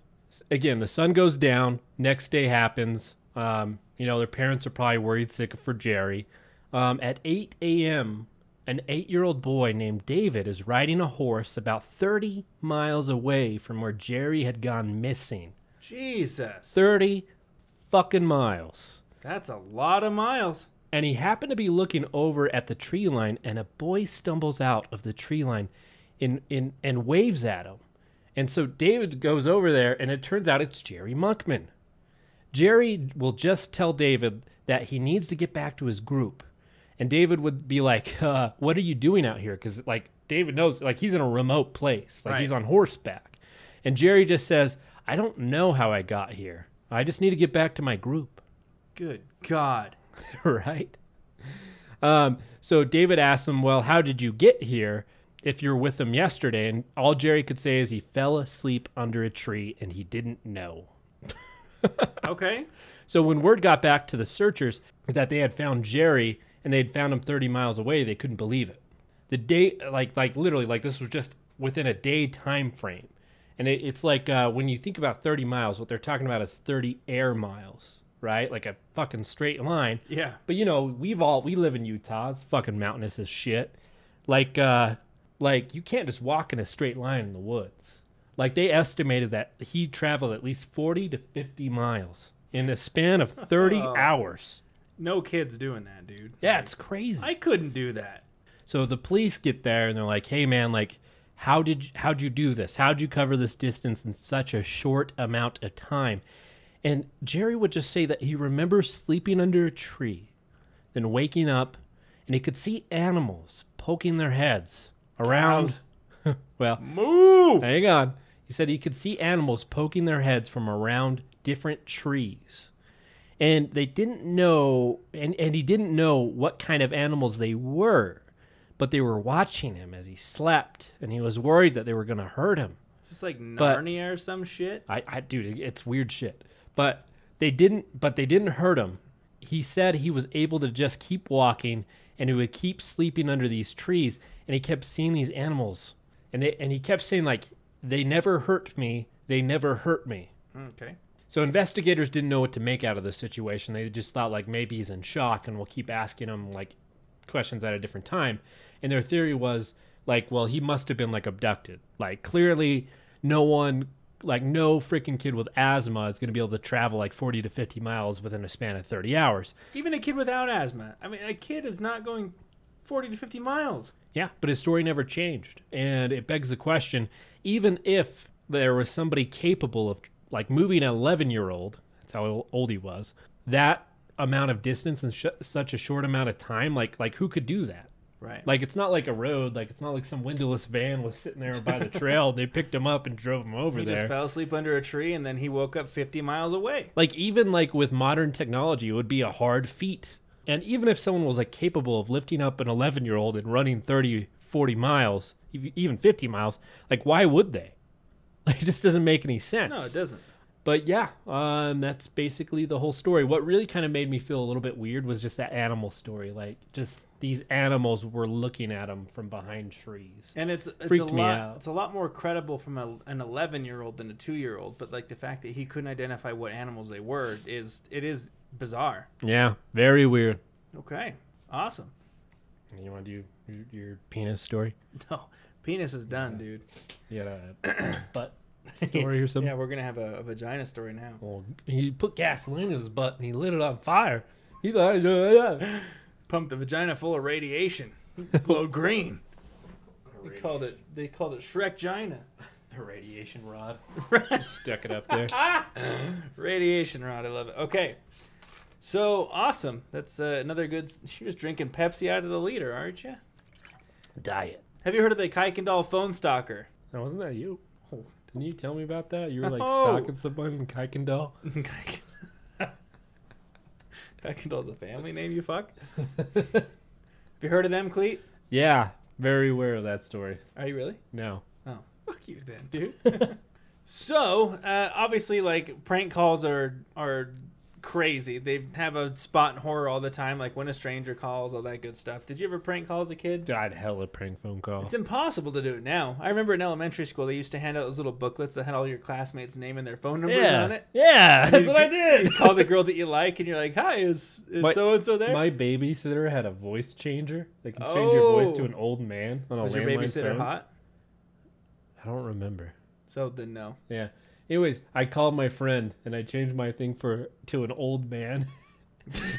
Again, the sun goes down. Next day happens. Their parents are probably worried sick for Jerry. At 8 a.m., an 8-year-old boy named David is riding a horse about 30 miles away from where Jerry had gone missing. Jesus. 30 fucking miles. That's a lot of miles. And he happened to be looking over at the tree line, and a boy stumbles out of the tree line. and waves at him. And so David goes over there, and it turns out it's Jerry Monkman. Jerry will just tell David that he needs to get back to his group. And David would be like, what are you doing out here? Because, like, David knows, like, he's in a remote place. Like, he's on horseback. And Jerry just says, I don't know how I got here. I just need to get back to my group. Good God. Right? So David asks him, well, how did you get here if you're with him yesterday? And all Jerry could say is he fell asleep under a tree and he didn't know. Okay. So when word got back to the searchers that they had found Jerry and they'd found him 30 miles away, they couldn't believe it. The day, like literally, like this was just within a day time frame. And it's like when you think about 30 miles, what they're talking about is 30 air miles, right? Like a fucking straight line. Yeah. But you know, we live in Utah. It's fucking mountainous as shit. Like you can't just walk in a straight line in the woods. Like they estimated that he traveled at least 40 to 50 miles in a span of 30 hours. No kids doing that, dude. Yeah, it's crazy. I couldn't do that. So the police get there and they're like, "Hey man, like how'd you do this? How'd you cover this distance in such a short amount of time?" And Jerry would just say that he remembers sleeping under a tree, then waking up, and he could see animals poking their heads around. Well, moo! Hang on. He said he could see animals poking their heads from around different trees. And they didn't know, and he didn't know what kind of animals they were, but they were watching him as he slept, and he was worried that they were going to hurt him. Is this like Narnia or some shit? Dude, it's weird shit. But they didn't hurt him. He said he was able to just keep walking, and he would keep sleeping under these trees, and he kept seeing these animals. And he kept saying, like, they never hurt me. They never hurt me. Okay. So investigators didn't know what to make out of this situation. They just thought, like, maybe he's in shock and we'll keep asking him, like, questions at a different time. And their theory was, like, well, he must have been, like, abducted. Like, clearly no freaking kid with asthma is going to be able to travel, like, 40 to 50 miles within a span of 30 hours. Even a kid without asthma. I mean, a kid is not going 40 to 50 miles. Yeah, but his story never changed. And it begs the question, even if there was somebody capable of, like, moving an 11-year-old, that's how old he was, that amount of distance in such a short amount of time, like who could do that? Right. Like, it's not like a road. Like, it's not like some windowless van was sitting there by the trail. They picked him up and drove him over there. He just fell asleep under a tree, and then he woke up 50 miles away. Like, even, like, with modern technology, it would be a hard feat. And even if someone was, like, capable of lifting up an 11-year-old and running 30, 40 miles, even 50 miles, like, why would they? Like, it just doesn't make any sense. No, it doesn't. But yeah, that's basically the whole story. What really kind of made me feel a little bit weird was just that animal story. Like, just these animals were looking at him from behind trees. And it's Freaked me out. It's a lot more credible from an 11-year-old than a 2-year-old. But like the fact that he couldn't identify what animals they were is bizarre. Yeah, very weird. Okay, awesome. You want to do your penis story? No, penis is done, dude. You got a butt story or something? Yeah, we're gonna have a vagina story now. Well, he put gasoline in his butt and he lit it on fire. He thought, yeah. Pumped the vagina full of radiation. Glowed green. They called it Shrek-gina. A radiation rod. Just stuck it up there. Radiation rod, I love it. Okay. So awesome. That's another good. You're just drinking Pepsi out of the liter, aren't you? Diet. Have you heard of the Kuykendall phone stalker? No, wasn't that you? Oh, didn't you tell me about that? You were like stalking someone in Kuykendall. Kuykendall's a family name, you fuck. Have you heard of them, Cleet? Yeah, very aware of that story. Are you really? No. Oh, fuck you then, dude. So, obviously, like, prank calls are crazy. They have a spot in horror all the time, like when a stranger calls, all that good stuff. Did you ever prank call as a kid? I'd hella prank phone call. It's impossible to do it now. I remember in elementary school, they used to hand out those little booklets that had all your classmates' name and their phone numbers on it. Yeah, that's what I did. You call the girl that you like, and you're like, "Hi, is so-and-so there?" My babysitter had a voice changer. They can change your voice to an old man on a landline phone. Was your babysitter hot? I don't remember. So then no. Yeah. Anyways, I called my friend and I changed my thing to an old man.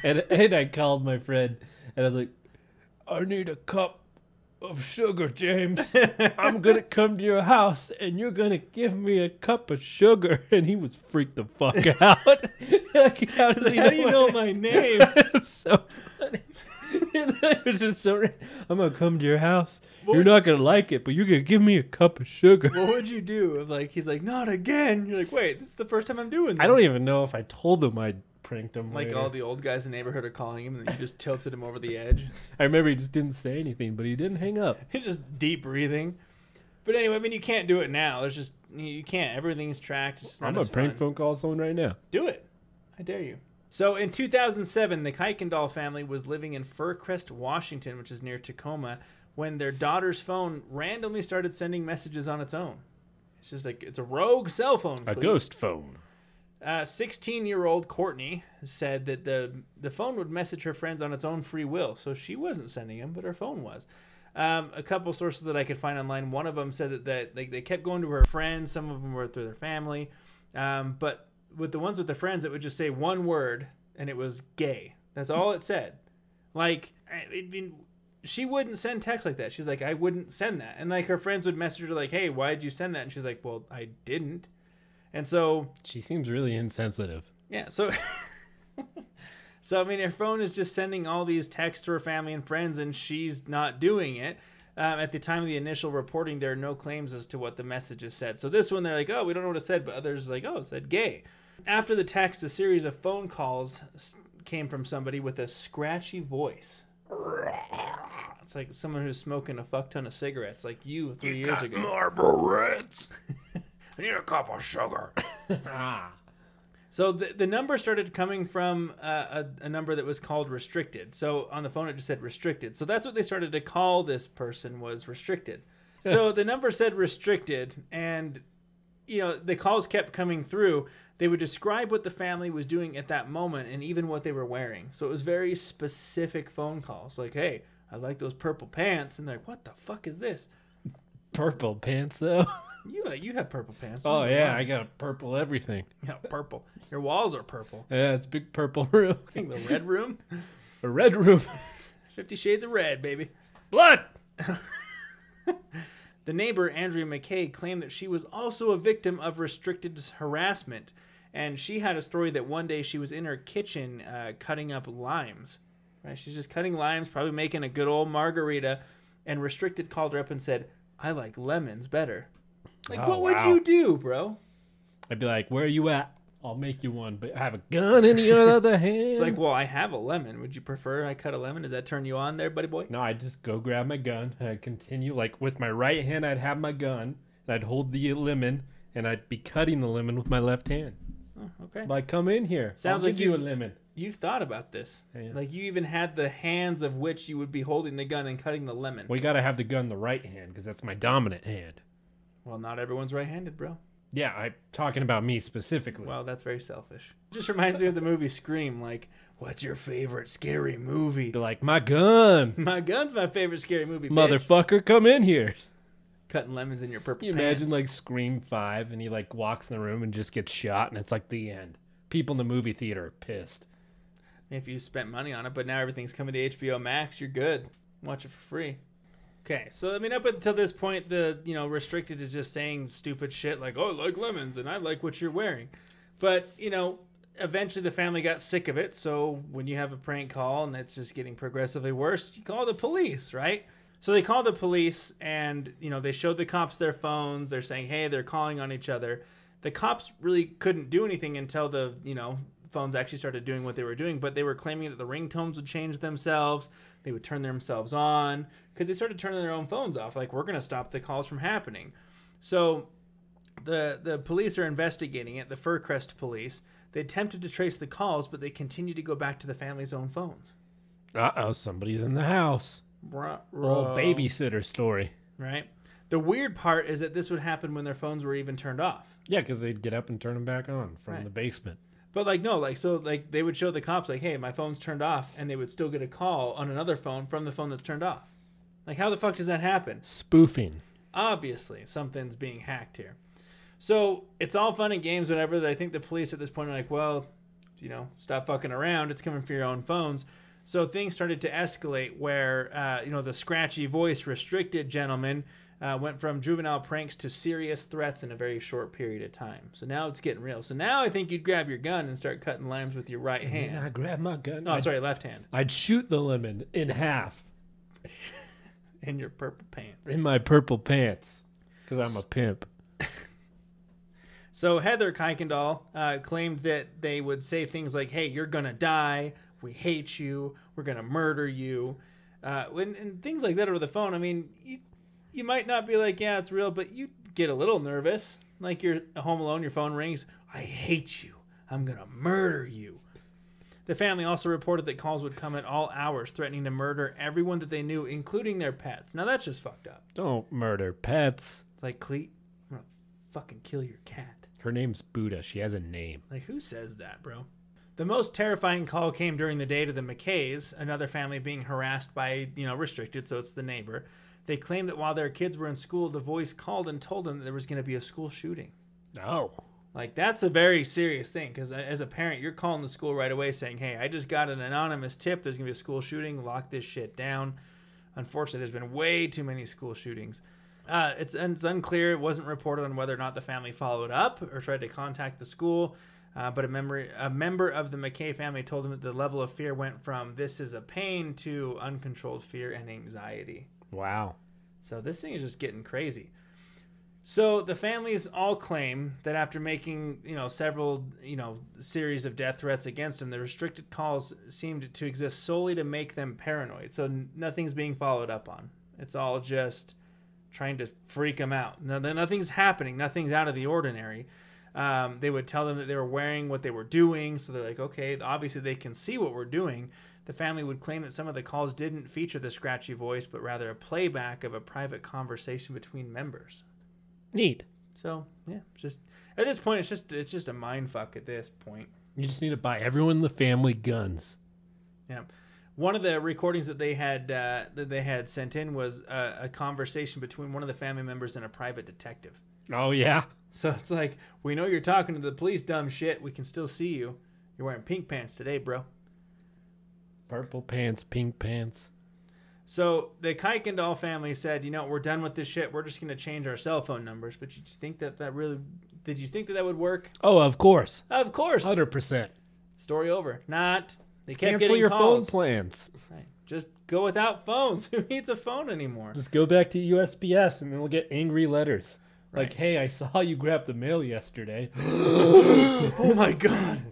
and I called my friend and I was like, I need a cup of sugar, James. I'm going to come to your house, and you're going to give me a cup of sugar. And he was freaked the fuck out. Like, how do you know my name? It's so funny. It was just so. I'm gonna come to your house. You're not gonna like it, but you're gonna give me a cup of sugar. What would you do if, like, he's like, not again? You're like, wait, this is the first time I'm doing this. I don't even know if I told him I pranked him. Like, later. all the old guys in the neighborhood are calling him, and then you just tilted him over the edge. I remember he just didn't say anything, but he didn't hang up. He's just deep breathing. But anyway, I mean, you can't do it now. There's just you can't. Everything's tracked. It's just not I'm gonna as prank fun. phone call someone right now. Do it. I dare you. So in 2007, the Kuykendall family was living in Fircrest, Washington, which is near Tacoma, when their daughter's phone randomly started sending messages on its own. It's just like, it's a rogue cell phone. A ghost phone. 16-year-old Courtney said that the phone would message her friends on its own free will. So she wasn't sending them, but her phone was. A couple sources that I could find online, one of them said that they kept going to her friends. Some of them were through their family. But with the ones with the friends, it would just say one word, and it was gay. That's all it said. Like, I mean, she wouldn't send text like that. She's like, I wouldn't send that. And like her friends would message her like, hey, why'd you send that? And she's like, well, I didn't. And so She seems really insensitive. yeah, so so I mean, her phone is just sending all these texts to her family and friends, and she's not doing it. At the time of the initial reporting, there are no claims as to what the messages said. So this one, they're like, oh, we don't know what it said, but others are like, oh, it said gay. After the text, a series of phone calls came from somebody with a scratchy voice. It's like someone who's smoking a fuck ton of cigarettes, like you 3 years ago. Marlboro's. I need a cup of sugar. So the number started coming from a number that was called restricted. So on the phone, it just said restricted. So that's what they started to call this person, was restricted. So the number said restricted, and you know, the calls kept coming through. They would describe what the family was doing at that moment and even what they were wearing. So it was very specific phone calls. Like, hey, I like those purple pants. And they're like, what the fuck is this? Purple pants, though. You have purple pants. Oh, yeah, I got purple everything. Yeah, purple. Your walls are purple. Yeah, it's a big purple room. I think the red room. A red room. 50 Shades of Red, baby. Blood! The neighbor, Andrea McKay, claimed that she was also a victim of restricted harassment. And she had a story that one day she was in her kitchen cutting up limes. Right? She's just cutting limes, probably making a good old margarita. And Restricted called her up and said, I like lemons better. Like, Oh, what would wow. you do, bro? I'd be like, where are you at? I'll make you one, but I have a gun in your other hand. It's like, well, I have a lemon. Would you prefer I cut a lemon? Does that turn you on there, buddy boy? No, I'd just go grab my gun, and I'd continue. Like, with my right hand, I'd have my gun, and I'd hold the lemon, and I'd be cutting the lemon with my left hand. Oh, okay. Like, come in here. Sounds I'll like give you a you- lemon. You've thought about this. Yeah. Like, you even had the hands of which you would be holding the gun and cutting the lemon. We gotta have the gun in the right hand, because that's my dominant hand. Well, not everyone's right-handed, bro. Yeah, I'm talking about me specifically. Well, that's very selfish. It just reminds me of the movie Scream. Like, what's your favorite scary movie? Be like, my gun. My gun's my favorite scary movie, bitch. Motherfucker, come in here. Cutting lemons in your purple You pants. imagine like Scream 5 and he like walks in the room and just gets shot and it's like the end. People in the movie theater are pissed. If you spent money on it, but now everything's coming to HBO Max, you're good. Watch it for free. Okay, so I mean, up until this point, the Restricted is just saying stupid shit like, "Oh, I like lemons and I like what you're wearing," but eventually the family got sick of it. So when you have a prank call and it's just getting progressively worse, you call the police, right? So they called the police, and they showed the cops their phones. They're saying, "Hey, they're calling on each other." The cops really couldn't do anything until the phones actually started doing what they were doing, but they were claiming that the ringtones would change themselves. They would turn themselves on because they started turning their own phones off. Like, we're going to stop the calls from happening. So the police are investigating it, the Fircrest police. They attempted to trace the calls, but they continued to go back to the family's own phones. Uh-oh, somebody's in the house. Old babysitter story. Right? The weird part is that this would happen when their phones were even turned off. Yeah, because they'd get up and turn them back on from Right. the basement. But they would show the cops like, hey, my phone's turned off, and they would still get a call on another phone from the phone that's turned off. Like, how the fuck does that happen? Spoofing. Obviously, something's being hacked here. So it's all fun and games whenever I think the police at this point are like, well, stop fucking around. It's coming from your own phones. So things started to escalate where, the scratchy voice restricted gentleman went from juvenile pranks to serious threats in a very short period of time. So now it's getting real. So now I think you'd grab your gun and start cutting limes with your right hand. I grab my gun. Oh, sorry, left hand. I'd shoot the lemon in half. In your purple pants. In my purple pants. Because I'm a pimp. So Heather Kuykendall claimed that they would say things like, hey, you're going to die. We hate you. We're going to murder you. And things like that over the phone. I mean, you might not be like, yeah, it's real, but you get a little nervous. Like you're home alone, your phone rings. I hate you. I'm going to murder you. The family also reported that calls would come at all hours, threatening to murder everyone that they knew, including their pets. Now, that's just fucked up. Don't murder pets. It's like, Cleet, I'm going to fucking kill your cat. Her name's Buddha. She has a name. Like, who says that, bro? The most terrifying call came during the day to the McKays, another family being harassed by, restricted, so it's the neighbor. They claimed that while their kids were in school, the voice called and told them that there was going to be a school shooting. Oh. Like, that's a very serious thing, because as a parent, you're calling the school right away saying, hey, I just got an anonymous tip. There's going to be a school shooting. Lock this shit down. Unfortunately, there's been way too many school shootings. It's unclear. It wasn't reported on whether or not the family followed up or tried to contact the school. But a member of the McKay family told him that the level of fear went from this is a pain to uncontrolled fear and anxiety. Wow. So this thing is just getting crazy. So the families all claim that after making, several, series of death threats against them, the restricted calls seemed to exist solely to make them paranoid. So nothing's being followed up on. It's all just trying to freak them out. Nothing's happening. Nothing's out of the ordinary. They would tell them that they were wearing what they were doing. So they're like, okay, obviously they can see what we're doing. The family would claim that some of the calls didn't feature the scratchy voice, but rather a playback of a private conversation between members. Neat. So yeah, just at this point, it's just a mind fuck. At this point, you just need to buy everyone in the family guns. Yeah, one of the recordings that they had sent in was a conversation between one of the family members and a private detective. Oh yeah. So it's like, we know you're talking to the police, dumb shit. We can still see you. You're wearing pink pants today, bro. Purple pants, pink pants. So the Kuykendall family said, we're done with this shit. We're just going to change our cell phone numbers. But did you think that would work? Oh, of course. Of course. 100%. Story over. Not. They Just kept cancel getting your calls. phone plans. Right. Just go without phones. Who needs a phone anymore? Just go back to USPS and then we'll get angry letters. Right. Like, hey, I saw you grab the mail yesterday. Oh my God.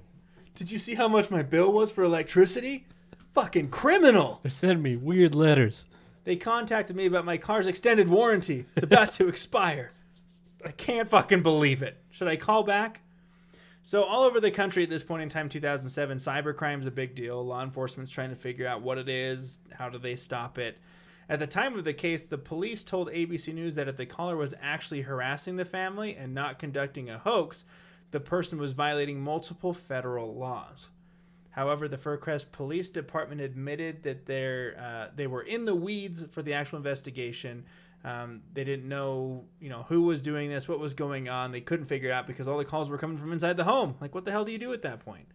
Did you see how much my bill was for electricity? Fucking criminal. They're sending me weird letters. They contacted me about my car's extended warranty. It's about to expire. I can't fucking believe it. Should I call back? So all over the country at this point in time, 2007, cybercrime is a big deal. Law enforcement's trying to figure out what it is. How do they stop it? At the time of the case, the police told ABC News that if the caller was actually harassing the family and not conducting a hoax, the person was violating multiple federal laws. However, the Fircrest Police Department admitted that they were in the weeds for the actual investigation. They didn't know, who was doing this, what was going on. They couldn't figure it out because all the calls were coming from inside the home. Like, what the hell do you do at that point?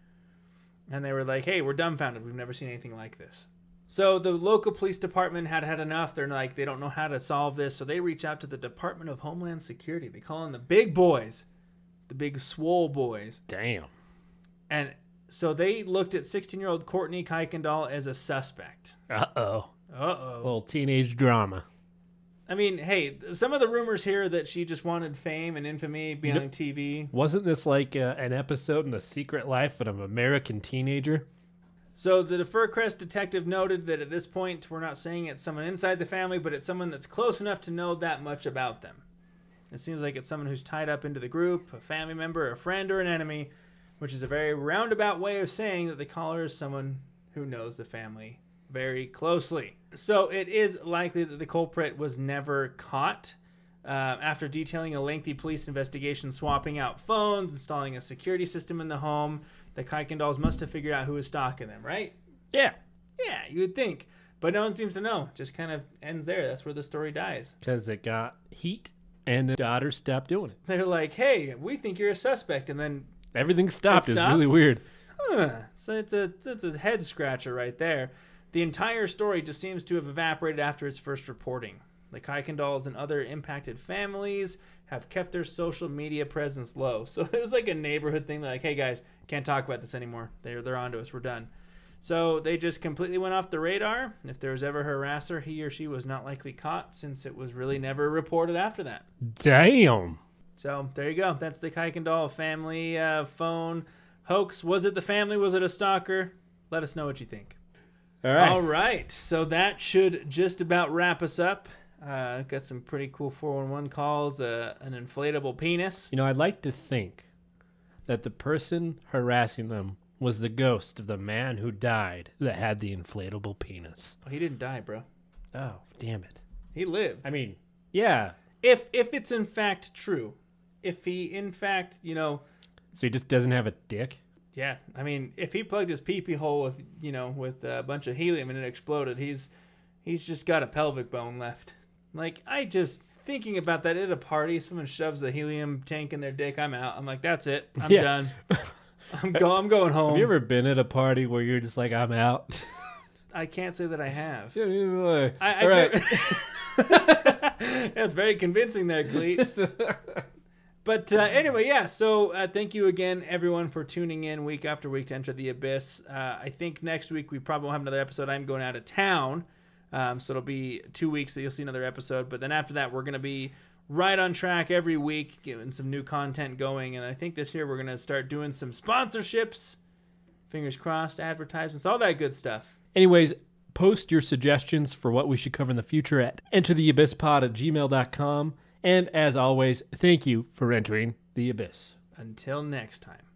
And they were like, hey, we're dumbfounded. We've never seen anything like this. So the local police department had enough. They're like, they don't know how to solve this. So they reach out to the Department of Homeland Security. They call in the big boys, the big swole boys. Damn. And so they looked at 16-year-old Courtney Kuykendall as a suspect. Uh-oh. Uh-oh. Little teenage drama. I mean, hey, some of the rumors here that she just wanted fame and infamy, being on TV. Wasn't this like an episode in The Secret Life of an American Teenager? So the Fircrest detective noted that at this point, we're not saying it's someone inside the family, but it's someone that's close enough to know that much about them. It seems like it's someone who's tied up into the group, a family member, a friend, or an enemy, which is a very roundabout way of saying that the caller is someone who knows the family very closely. So it is likely that the culprit was never caught. After detailing a lengthy police investigation, swapping out phones, installing a security system in the home, the Kuykendalls must have figured out who was stalking them, right? Yeah. Yeah, you would think. But no one seems to know. Just kind of ends there. That's where the story dies. Because it got heat and the daughter stopped doing it. They're like, hey, we think you're a suspect. And then everything stopped. It's stops. really weird. So it's a head scratcher right there. The entire story just seems to have evaporated after its first reporting. The Kuykendalls and other impacted families have kept their social media presence low. So it was like a neighborhood thing. Like, hey guys, can't talk about this anymore. They're onto us. We're done. So they just completely went off the radar. If there was ever a harasser, he or she was not likely caught, since it was really never reported after that. Damn. So there you go. That's the Kuykendall family phone hoax. Was it the family? Was it a stalker? Let us know what you think. All right. All right. So that should just about wrap us up. Got some pretty cool 411 calls. An inflatable penis. You know, I'd like to think that the person harassing them was the ghost of the man who died that had the inflatable penis. Oh, he didn't die, bro. Oh, damn it. He lived. I mean, yeah. If it's in fact true. If he in fact, So he just doesn't have a dick? yeah. I mean, if he plugged his pee-pee hole with, with a bunch of helium and it exploded, he's just got a pelvic bone left. Like, thinking about that at a party, someone shoves a helium tank in their dick, I'm out. I'm like, that's it. I'm done. I'm going home. Have you ever been at a party where you're just like, I'm out? I can't say that I have. Yeah, neither do I. All right. That's very convincing there, Cleet. But anyway, yeah, so thank you again, everyone, for tuning in week after week to Enter the Abyss. I think next week we probably won't have another episode. I'm going out of town, so it'll be 2 weeks that you'll see another episode. But then after that, we're going to be right on track every week, getting some new content going. And I think this year we're going to start doing some sponsorships, fingers crossed, advertisements, all that good stuff. Anyways, post your suggestions for what we should cover in the future at entertheabysspod@gmail.com. And as always, thank you for entering the abyss. Until next time.